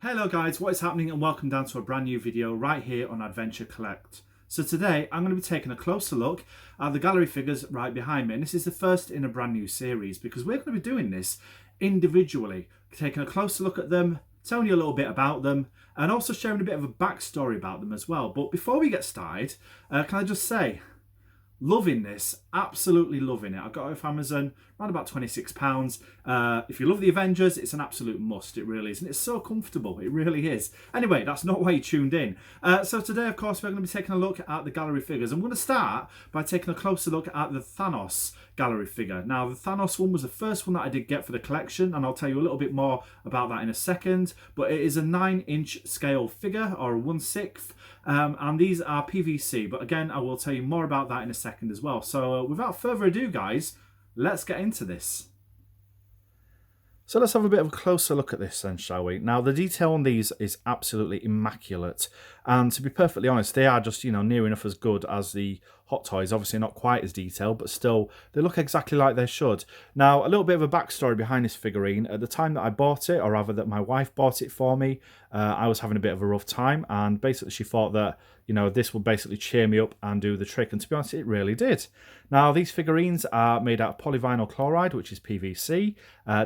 Hello guys, what is happening and welcome down to a brand new video right here on Adventure Collect. So today I'm going to be taking a closer look at the gallery figures right behind me, and this is the first in a brand new series because we're going to be doing this individually, taking a closer look at them, telling you a little bit about them and also sharing a bit of a backstory about them as well. But before we get started, can I just say, loving this, absolutely loving it. I got it off Amazon, around about £26. If you love the Avengers, it's an absolute must, it really is. And it's so comfortable, it really is. Anyway, that's not why you tuned in. So today, of course, we're going to be taking a look at the gallery figures. I'm going to start by taking a closer look at the Thanos gallery figure. Now, the Thanos one was the first one that I did get for the collection, and I'll tell you a little bit more about that in a second. But it is a 9-inch scale figure, or a 1/6. And these are PVC, but again, I will tell you more about that in a second as well. So without further ado, guys, let's get into this. So let's have a bit of a closer look at this then, shall we? Now, the detail on these is absolutely immaculate. And to be perfectly honest, they are just, near enough as good as the Hot Toys. Obviously not quite as detailed, but still, they look exactly like they should. Now, a little bit of a backstory behind this figurine. At the time that I bought it, or rather that my wife bought it for me, I was having a bit of a rough time. And basically she thought that, this would basically cheer me up and do the trick. And to be honest, it really did. Now, these figurines are made out of polyvinyl chloride, which is PVC.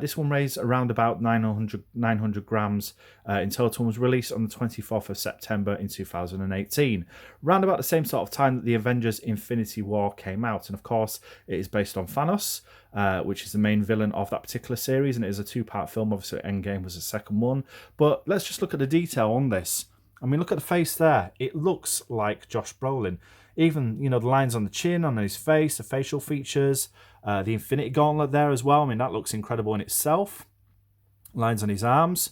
This one weighs around about 900 grams in total, and was released on the 24th of September in 2018. Around about the same sort of time that the Avengers Infinity War came out. And of course, it is based on Thanos, which is the main villain of that particular series. And it is a two-part film. Obviously, Endgame was the second one. But let's just look at the detail on this. I mean, look at the face there. It looks like Josh Brolin. Even, the lines on the chin, on his face, the facial features, the Infinity Gauntlet there as well. I mean, that looks incredible in itself. Lines on his arms.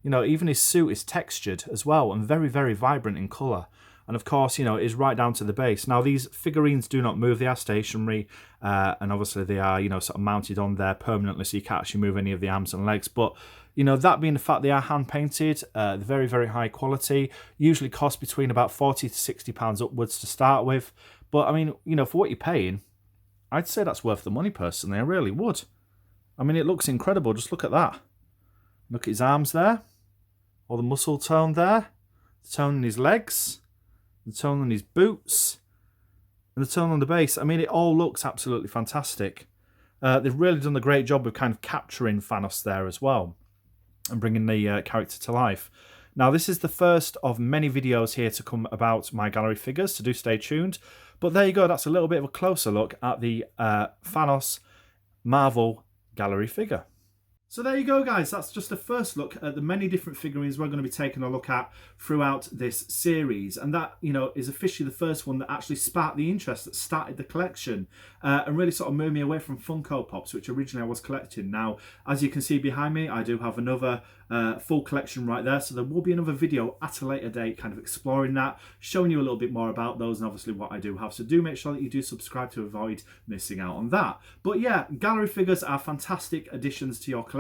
Even his suit is textured as well and very, very vibrant in colour. And of course, it is right down to the base. Now, these figurines do not move. They are stationary. And obviously they are, sort of mounted on there permanently, so you can't actually move any of the arms and legs. But, that being the fact they are hand-painted, very, very high quality, usually cost between about £40 to £60 upwards to start with. But, I mean, for what you're paying, I'd say that's worth the money, personally. I really would. I mean, it looks incredible. Just look at that. Look at his arms there. All the muscle tone there. The tone in his legs. The tone on his boots. And the tone on the base. I mean, it all looks absolutely fantastic. They've really done a great job of kind of capturing Thanos there as well, and bringing the character to life. Now, this is the first of many videos here to come about my gallery figures, so do stay tuned. But there you go, that's a little bit of a closer look at the Thanos Marvel gallery figure. So there you go, guys. That's just the first look at the many different figurines we're going to be taking a look at throughout this series. And that, is officially the first one that actually sparked the interest, that started the collection and really sort of moved me away from Funko Pops, which originally I was collecting. Now, as you can see behind me, I do have another full collection right there. So there will be another video at a later date kind of exploring that, showing you a little bit more about those and obviously what I do have. So do make sure that you do subscribe to avoid missing out on that. But yeah, gallery figures are fantastic additions to your collection.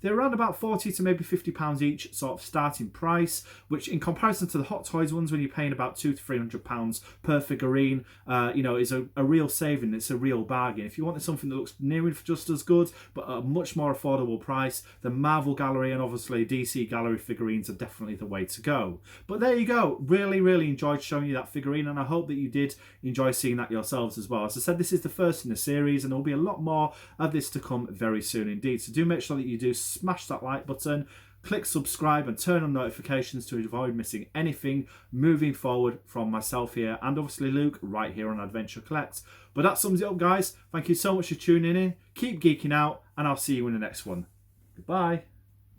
They're around about £40 to maybe £50 each sort of starting price, which in comparison to the Hot Toys ones, when you're paying about £200 to £300 per figurine, is a real saving. It's a real bargain. If you wanted something that looks near just as good, but at a much more affordable price, the Marvel gallery and obviously DC gallery figurines are definitely the way to go. But there you go. Really, really enjoyed showing you that figurine, and I hope that you did enjoy seeing that yourselves as well. As I said, this is the first in the series, and there'll be a lot more of this to come very soon indeed. So do make sure that you do smash that like button, click subscribe and turn on notifications to avoid missing anything moving forward from myself here and obviously Luke right here on Adventure Collect. But that sums it up, guys. Thank you so much for tuning in. Keep geeking out, and I'll see you in the next one. Goodbye.